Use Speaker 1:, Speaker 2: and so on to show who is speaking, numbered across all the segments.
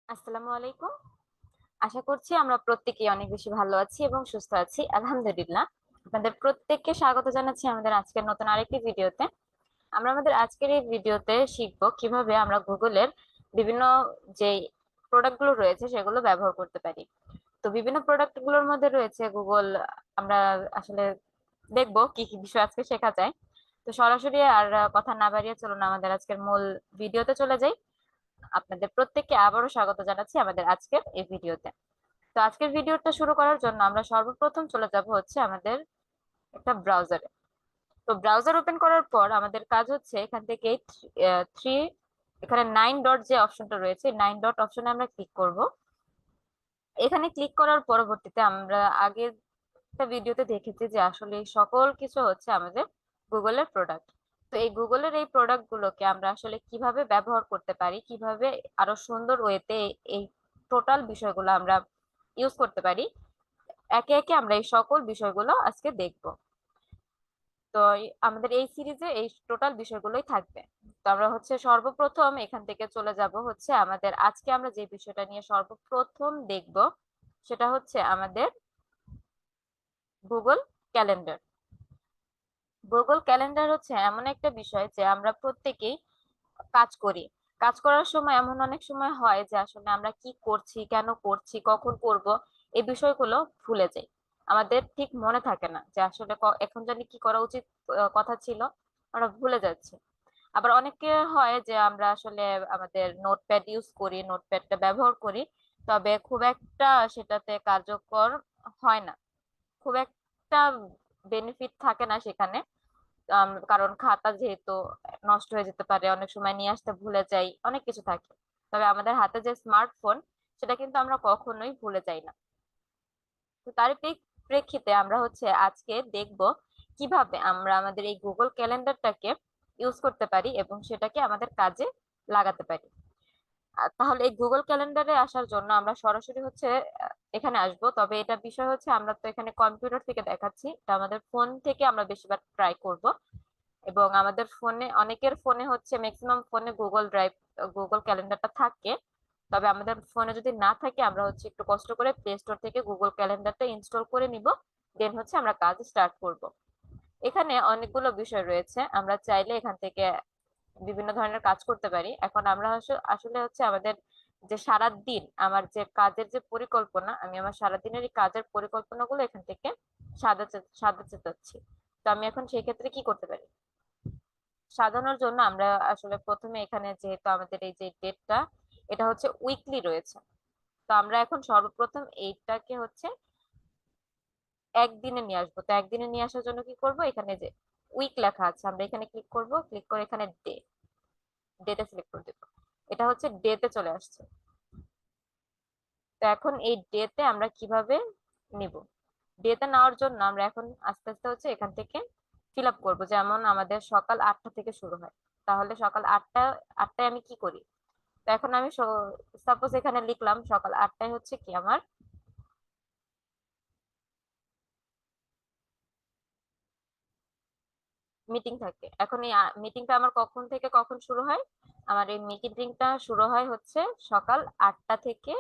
Speaker 1: আসসালামু আলাইকুম। আশা করছি আমরা প্রত্যেকেই অনেক বেশি ভালো আছি এবং সুস্থ আছি, আলহামদুলিল্লাহ। আপনাদের প্রত্যেককে স্বাগত জানাচ্ছি আমাদের আজকের নতুন আরেকটি ভিডিওতে। আমরা আমাদের আজকের এই ভিডিওতে শিখবো কিভাবে আমরা গুগলের বিভিন্ন যে প্রোডাক্ট গুলো রয়েছে সেগুলো ব্যবহার করতে পারি। তো বিভিন্ন প্রোডাক্ট গুলোর মধ্যে রয়েছে গুগল। আমরা আসলে দেখবো কি কি বিষয় আজকে শেখা যায়। তো সরাসরি আর কথা না বাড়িয়ে চলুন আমাদের আজকের মূল ভিডিওতে চলে যাই। আপনাদের প্রত্যেককে আবারও স্বাগত জানাচ্ছি আমাদের আজকের এই ভিডিওতে। তো আজকের ভিডিওটা শুরু করার জন্য আমরা সর্বপ্রথম চলে যাব হচ্ছে আমাদের একটা ব্রাউজারে। তো ব্রাউজার ওপেন করার পর আমাদের কাজ হচ্ছে এখান থেকে থ্রি এখানে 9 ডট যে অপশনটা রয়েছে, 9 ডট অপশনে আমরা ক্লিক করব। এখানে ক্লিক করার পরবর্তীতে আমরা আগের একটা ভিডিওতে দেখেছি যে আসলে এই সকল কিছু হচ্ছে আমাদের গুগলের প্রোডাক্ট। তো এই গুগলের এই প্রোডাক্ট গুলোকে আমরা আসলে কিভাবে ব্যবহার করতে পারি, কিভাবে আরো সুন্দর ওয়েতে এই টোটাল বিষয়গুলো আমরা ইউজ করতে পারি, একে একে আমরা এই সকল বিষয়গুলো আজকে দেখব। তো আমাদের এই সিরিজে এই টোটাল বিষয়গুলোই থাকবে। তো আমরা হচ্ছে সর্বপ্রথম এখান থেকে চলে যাব হচ্ছে আমাদের আজকে আমরা যে বিষয়টা নিয়ে সর্বপ্রথম দেখব সেটা হচ্ছে আমাদের গুগল ক্যালেন্ডার। গুগল ক্যালেন্ডার হচ্ছে এমন একটা বিষয় যে আমরা প্রত্যেকেই কাজ করি। কাজ করার সময় এমন অনেক সময় হয় যে আসলে আমরা কি করছি, কেন করছি, কখন করব, এই বিষয়গুলো ভুলে যাই। আমাদের ঠিক মনে থাকে না যে আসলে এখন জানি কি করা উচিত কথা ছিল, আমরা ভুলে যাচ্ছি। আবার অনেকে হয় যে আমরা আসলে আমাদের নোটপ্যাড ইউজ করি, নোটপ্যাডটা ব্যবহার করি, তবে খুব একটা সেটাতে কার্যকর হয় না, খুব একটা বেনিফিট থাকে না সেখানে। কারণ খাতা যেহেতু নষ্ট হয়ে যেতে পারে, অনেক সময় নিয়ে আসতে ভুলে যাই, অনেক কিছু থাকে। তবে আমাদের হাতে যে স্মার্টফোন, সেটা কিন্তু আমরা কখনোই ভুলে যাই না। তো তার প্রেক্ষিতে আমরা হচ্ছে আজকে দেখব কিভাবে আমরা আমাদের এই গুগল ক্যালেন্ডারটাকে ইউজ করতে পারি এবং সেটাকে আমাদের কাজে লাগাতে পারি। তাহলে এই গুগল ক্যালেন্ডারে আসার জন্য আমরা সরাসরি হচ্ছে এখানে আসব। তবে এটা বিষয় হচ্ছে আমরা তো এখানে কম্পিউটার থেকে দেখাচ্ছি, এটা আমাদের ফোন থেকে আমরা বেশিরভাগ ট্রাই করব। এবং আমাদের ফোনে, অনেকের ফোনে হচ্ছে ম্যাক্সিমাম ফোনে গুগল ড্রাইভ, গুগল ক্যালেন্ডারটা থাকে। তবে আমাদের ফোনে যদি না থাকে আমরা হচ্ছে একটু কষ্ট করে প্লে স্টোর থেকে গুগল ক্যালেন্ডারটা ইনস্টল করে নিব। দেন হচ্ছে আমরা কাজ স্টার্ট করব। এখানে অনেকগুলো বিষয় রয়েছে, আমরা চাইলে এখান থেকে বিভিন্ন ধরনের কাজ করতে পারি। এখন আমরা আসলে হচ্ছে আমাদের যে সারা দিন আমার যে কাজের যে পরিকল্পনা, আমি আমার সারাদিনের এই কাজের পরিকল্পনাগুলো এখান থেকে সাজাতে চাচ্ছি। তো আমি এখন সেই ক্ষেত্রে কি করতে পারি, সাজানোর জন্য আমরা আসলে প্রথমে এখানে যেহেতু আমাদের এই যে ডেটটা, এটা হচ্ছে উইকলি রয়েছে। তো আমরা এখন সর্বপ্রথম এইটাকে হচ্ছে একদিনে নিয়ে আসবো। তো একদিনে নিয়ে আসার জন্য কি করব, এখানে যে উইক লেখা আছে আমরা এখানে ক্লিক করব, ক্লিক করে এখানে ডেটা সিলেক্ট করে দেবো। এটা হচ্ছে ডেতে চলে আসছে। তো এখন এই ডেতে আমরা কিভাবে নিব, ডেতে নেওয়ার জন্য আমরা এখন আস্তে আস্তে হচ্ছে এখান থেকে ফিল আপ করবো। যেমন আমাদের সকাল 8টা থেকে শুরু হয়, তাহলে সকাল 8টায় আমি কি করি। তো এখন আমি সাপোজ এখানে লিখলাম সকাল 8টায় হচ্ছে কি আমার মিটিং থাকে। এখন এই মিটিংটা আমার কখন থেকে কখন শুরু হয়, আমার এই মিটিংটা শুরু হয় হচ্ছে সকাল 8টা থেকে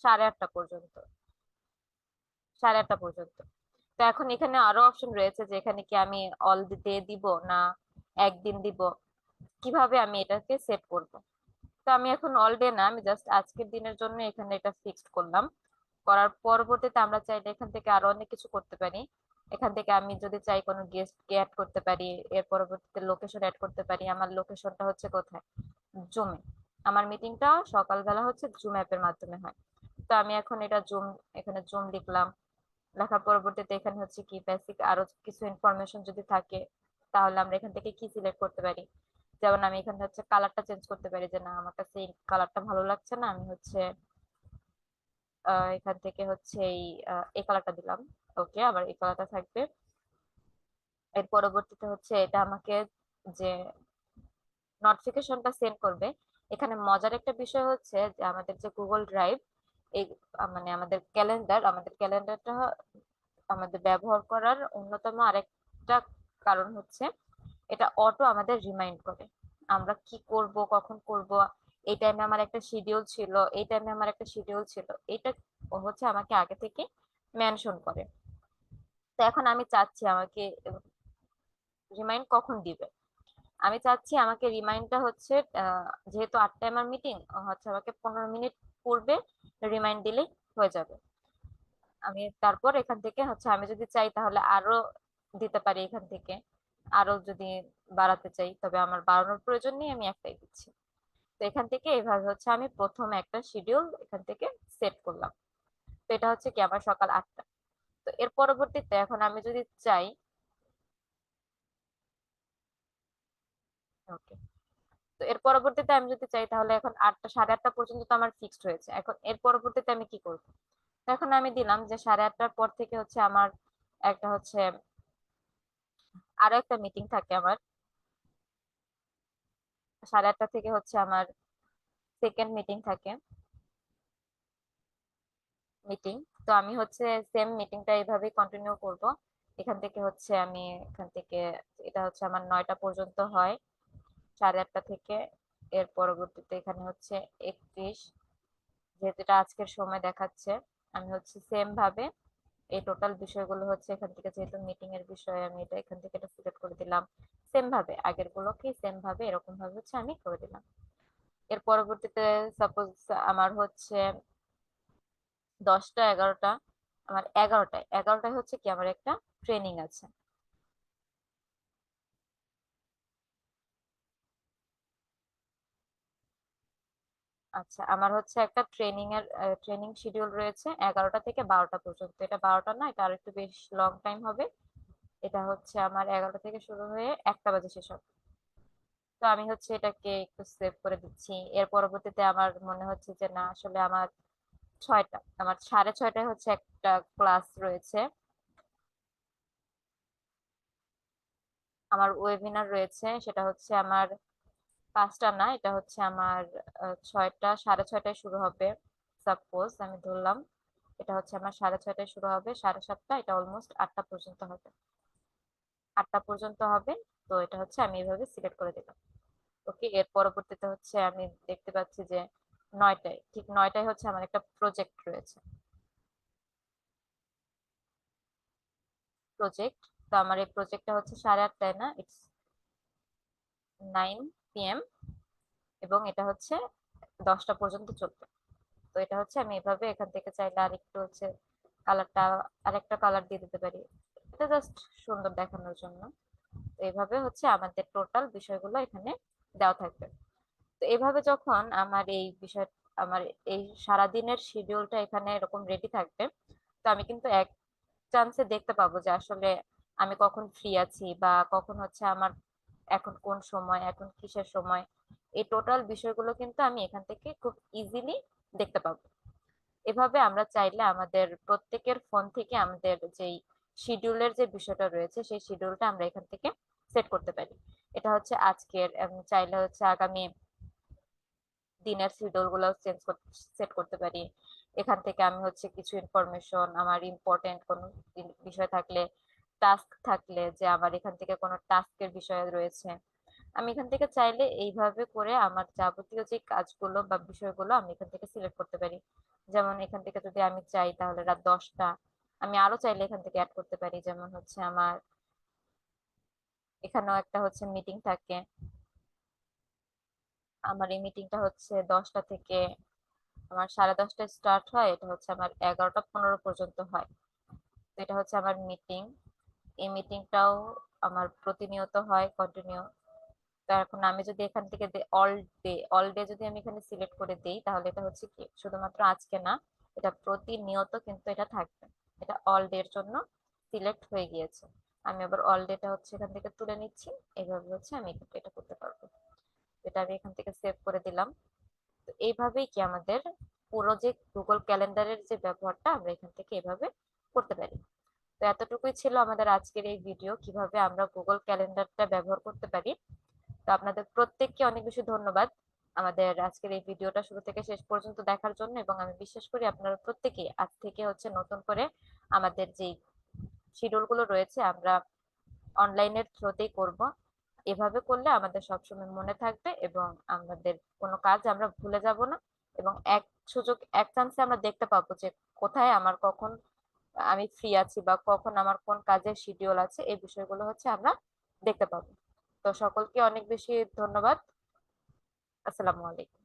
Speaker 1: 8:30 পর্যন্ত, 8:30 পর্যন্ত। তো এখন এখানে আরো অপশন রয়েছে যে এখানে কি আমি অল ডে দিব না একদিন দিব, কিভাবে আমি এটাকে সেট করব। তো আমি এখন অল ডে না, আমি জাস্ট আজকের দিনের জন্য এখানে এটা ফিক্সড করলাম। করার পরবর্তীতে আমরা চাইলে এখান থেকে আরো অনেক কিছু করতে পারি। এখান থেকে আমি যদি চাই কোনো গেস্ট কে অ্যাড করতে পারি, এর পরবর্তীতে লোকেশন অ্যাড করতে পারি। আমার লোকেশনটা হচ্ছে কোথায়, জুমে। আমার মিটিংটা সকালবেলা হচ্ছে জুম অ্যাপের মাধ্যমে হয়। তো আমি এখন এটা জুম, এখানে জুম লিখলাম। লেখার পরবর্তীতে এখানে হচ্ছে কি বেসিক আরো কিছু ইনফরমেশন যদি থাকে, তাহলে আমরা এখান থেকে কি সিলেক্ট করতে পারি। যেমন আমি এখানে হচ্ছে কালারটা চেঞ্জ করতে পারি, যে না আমার কাছে এই কালারটা ভালো লাগছে না, আমি হচ্ছে এখান থেকে হচ্ছে এই কালারটা দিলাম। ওকে, আবার এই কালারটা থাকবে। এর পরবর্তীতে হচ্ছে এটা আমাকে যে নোটিফিকেশনটা সেন্ড করবে। এখানে মজার একটা বিষয় হচ্ছে যে আমাদের যে গুগল ড্রাইভ, এই মানে আমাদের ক্যালেন্ডারটা আমাদের ব্যবহার করার অন্যতম আরেকটা কারণ হচ্ছে এটা অটো আমাদের রিমাইন্ড করে আমরা কি করব, কখন করব, এই টাইমে আমার একটা শিডিউল ছিল, এই টাইমে আমার একটা শিডিউল ছিল, এটা ও হচ্ছে আমাকে আগে থেকে মেনশন করে। তো এখন আমি চাচ্ছি আমাকে রিমাইন্ড কখন দিবে। আমি চাচ্ছি আমাকে রিমাইন্ডটা হচ্ছে যেহেতু 8টায় আমার মিটিং, হচ্ছে আমাকে 15 মিনিট পূর্বে রিমাইন্ড দিলেই হয়ে যাবে। আমি তারপর এখান থেকে হচ্ছে আমি যদি চাই তাহলে আরো দিতে পারি, এখান থেকে আরো যদি বাড়াতে চাই তবে আমার বাড়ানোর প্রয়োজন নেই, আমি একটাই দিচ্ছি। তো এখান থেকে এইভাবে হচ্ছে আমি প্রথম একটা শিডিউল এখান থেকে সেট করলাম। তো এটা হচ্ছে কি আমার সকাল 8টা। তো এর পরবর্তীতে এখন আমি যদি চাই, ওকে, তো এর পরবর্তীতে আমি যদি চাই তাহলে এখন 8টা, 8:30 পর্যন্ত তো আমার ফিক্সড হয়েছে। এখন এর পরবর্তীতে আমি কি করবো? তো এখন আমি দিলাম যে 8:30টার পর থেকে হচ্ছে আমার একটা হচ্ছে আরো একটা মিটিং থাকে আমার। 8:30 থেকে হচ্ছে আমার সেকেন্ড মিটিং থাকে, মিটিং। তো আমি হচ্ছে সেম মিটিংটা এইভাবেই কন্টিনিউ করব। এখান থেকে হচ্ছে আমি এখান থেকে, এটা হচ্ছে আমার 9টা পর্যন্ত হয়, 8:30 থেকে। এর পরবর্তীতে এখানে হচ্ছে 31, যেহেতু এটা আজকের সময় দেখাচ্ছে, আমি হচ্ছে সেম ভাবে এই টোটাল বিষয়গুলো হচ্ছে এখান থেকে, যেহেতু মিটিং এর বিষয় আমি এটা এখান থেকে এটা সিলেক্ট করে দিলাম। সেম ভাবে আগের গুলোকে সেম ভাবে এরকম ভাবে হচ্ছে আমি করে দিলাম। এর পরবর্তীতে সাপোজ আমার হচ্ছে 10টা, 11টা, আমার 11টায় হচ্ছে কি আমার একটা ট্রেনিং আছে। আচ্ছা, আমার হচ্ছে একটা ট্রেনিং শিডিউল রয়েছে 11টা থেকে 12টা পর্যন্ত। এটা 12টা না, এটা আর একটু বেশ লং টাইম হবে। এটা হচ্ছে আমার 11টা থেকে শুরু হয়ে 1টা বাজে শেষ হবে। তো আমি হচ্ছে এটাকে একটু সেভ করে দিচ্ছি। এর পরবর্তীতে আমার মনে হচ্ছে যে না, আসলে আমার 6টা, আমার 6:30টায় হচ্ছে একটা ক্লাস রয়েছে, আমার ওয়েবিনার রয়েছে। সেটা হচ্ছে আমার 5টা না, এটা হচ্ছে আমার 6টা, 6:30টায় শুরু হবে। সাপোজ আমি ধরলাম এটা হচ্ছে আমার 6:30টায় শুরু হবে, 7:30, এটা অলমোস্ট 8টা পর্যন্ত হবে, 8টা পর্যন্ত হবে। তো এটা হচ্ছে আমি এইভাবে সিলেক্ট করে দিলাম। ওকে, এর পরবর্তীতে হচ্ছে আমি দেখতে পাচ্ছি যে 9টায়, ঠিক 9টায় হচ্ছে আমার একটা প্রজেক্ট রয়েছে, প্রজেক্ট। তো আমার এই প্রজেক্টটা হচ্ছে 8:30টায় না, ইটস 9 PM, এবং এটা হচ্ছে 10টা পর্যন্ত চলবে। তো এটা হচ্ছে আমি এভাবে এখান থেকে চাইলে আরেকটু হচ্ছে কালারটা, আরেকটা কালার দিয়ে দিতে পারি, এটা জাস্ট সুন্দর দেখানোর জন্য। তো এইভাবে হচ্ছে আমাদের টোটাল বিষয়গুলো এখানে দেওয়া থাকবে। তো এইভাবে যখন আমার এই বিষয়, আমার এই সারাদিনের শিডিউলটা এখানে এরকম রেডি থাকবে, তো আমি কিন্তু এক চান্সে দেখতে পাবো যে আসলে আমি কখন ফ্রি আছি, বা কখন হচ্ছে আমার এখন কোন সময়, এখন কিসের সময়। এই টোটাল বিষয়গুলো কিন্তু আমি এখান থেকে খুব ইজিলি দেখতে পাবো। এভাবে আমরা চাইলে আমাদের প্রত্যেকের ফোন থেকে আমাদের যেই শিডিউলের যে বিষয়টা রয়েছে সেই শিডিউলটা আমরা এখান থেকে সেট করতে পারি। এটা হচ্ছে আজকের, চাইলে হচ্ছে আগামী দিনের শিডিউল গুলো সেট করতে পারি। এখান থেকে আমি হচ্ছে কিছু ইনফরমেশন, আমার ইম্পর্টেন্ট কোনো বিষয় থাকলে, টাস্ক থাকলে, যে আমার এখান থেকে কোনো টাস্কের বিষয় রয়েছে, আমি এখান থেকে চাইলে এইভাবে করে আমার যাবতীয় যে কাজগুলো বা বিষয়গুলো আমি এখান থেকে সিলেক্ট করতে পারি। যেমন এখান থেকে যদি আমি চাই তাহলে রাত 10টা, আমি আরো চাইলে এখান থেকে অ্যাড করতে পারি। যেমন হচ্ছে আমার এখানেও একটা হচ্ছে মিটিং থাকে, আমার এই মিটিংটা হচ্ছে 10টা থেকে আমার 10:30টায় স্টার্ট হয়, এটা হচ্ছে আমার 11টা 15 পর্যন্ত হয়। তো এটা হচ্ছে আমার মিটিং। এই মিটিংটাও আমার প্রতিনিয়ত হয়, কন্টিনিউ। তো এখন আমি যদি এখান থেকে অল ডে, অল ডে যদি আমি এখানে সিলেক্ট করে দেই তাহলে এটা হচ্ছে কি শুধুমাত্র আজকে না, এটা প্রতিনিয়ত কিন্তু এটা থাকবে। এটা অল ডে এর জন্য সিলেক্ট হয়ে গিয়েছে। আমি আবার অল ডেটা হচ্ছে এখান থেকে তুলে নিচ্ছি, এইভাবে হচ্ছে আমি কিন্তু এটা করতে পারবো। এটা আমি এখান থেকে সেভ করে দিলাম। তো এইভাবেই কি আমাদের পুরো যে গুগল ক্যালেন্ডারের যে ব্যবহারটা আমরা এখান থেকে এভাবে করতে পারি। তো এতটুকুই ছিল আমাদের আজকের এই ভিডিও, কিভাবে আমরা গুগল ক্যালেন্ডারটা ব্যবহার করতে পারি। তো আপনাদের প্রত্যেককে অনেক বেশি ধন্যবাদ আমাদের আজকের এই ভিডিওটা শুরু থেকে শেষ পর্যন্ত দেখার জন্য, এবং আমি বিশ্বাস করি আপনারা প্রত্যেকেই আজ থেকে হচ্ছে নতুন করে আমাদের যেই শিডিউল গুলো রয়েছে আমরা অনলাইনের থ্রুতেই করব। এভাবে করলে আমাদের সবসময় মনে থাকবে এবং আমাদের কোনো কাজ আমরা ভুলে যাব না। এবং এক সুযোগ এক চান্সে আমরা দেখতে পাবো যে কোথায় আমার কখন আমি ফ্রি আছি বা কখন আমার কোন কাজের শিডিউল আছে, এই বিষয়গুলো হচ্ছে আমরা দেখতে পাবো। তো সকলকে অনেক বেশি ধন্যবাদ। আসসালামু আলাইকুম।